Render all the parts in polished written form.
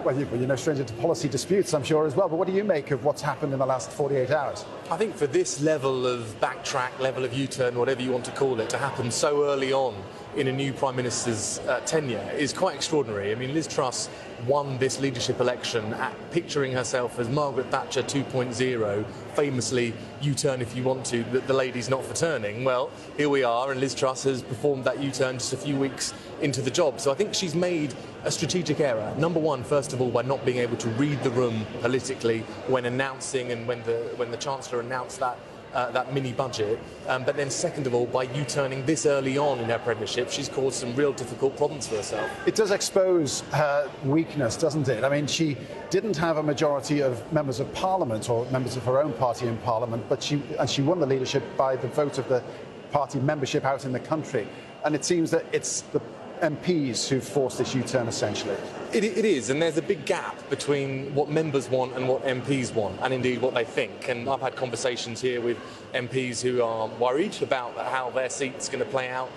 Well, you're no stranger to policy disputes, I'm sure, as well. But what do you make of what's happened in the last 48 hours? I think for this level of backtrack, level of U-turn, whatever you want to call it, to happen so early on in a new Prime Minister's tenure is quite extraordinary. I mean, Liz Truss won this leadership election picturing herself as Margaret Thatcher 2.0, famously U-turn if you want to, but the lady's not for turning. Well, here we are, and Liz Truss has performed that U-turn just a few weeks into the job. So I think she's made a strategic error. Number one, first of all, by not being able to read the room politically when announcing and when the Chancellor announced that mini budget. But then second of all, by U-turning this early on in her premiership, she's caused some real difficult problems for herself. It does expose her weakness, doesn't it? I mean, she didn't have a majority of members of Parliament or members of her own party in Parliament, but she won the leadership by the vote of the party membership out in the country. And it seems that it's the MPs who've forced this U-turn, essentially. It is, and there's a big gap between what members want and what MPs want, and indeed what they think. And I've had conversations here with MPs who are worried about how their seat's going to play out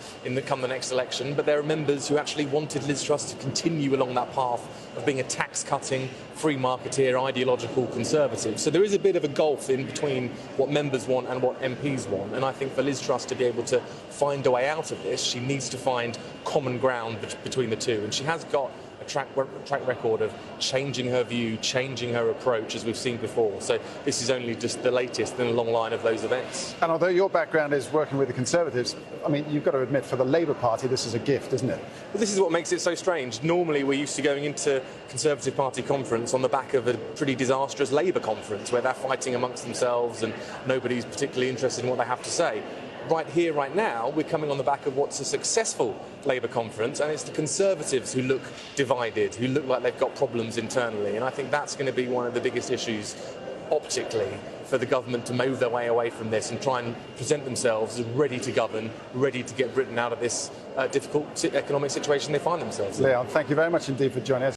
come the next election, but there are members who actually wanted Liz Truss to continue along that path of being a tax-cutting, free marketeer, ideological conservative. So there is a bit of a gulf in between what members want and what MPs want, and I think for Liz Truss to be able to find a way out of this, she needs to find common ground between the two, and she has got a track record of changing her view, changing her approach, as we've seen before. So this is only just the latest in a long line of those events. And although your background is working with the Conservatives, I mean, you've got to admit, for the Labour Party, this is a gift, isn't it? Well, this is what makes it so strange. Normally, we're used to going into Conservative Party conference on the back of a pretty disastrous Labour conference, where they're fighting amongst themselves and nobody's particularly interested in what they have to say. Right here, right now, we're coming on the back of what's a successful Labour conference, and it's the Conservatives who look divided, who look like they've got problems internally, and I think that's going to be one of the biggest issues optically for the government to move their way away from this and try and present themselves as ready to govern, ready to get Britain out of this difficult economic situation they find themselves in. Leon, thank you very much indeed for joining us.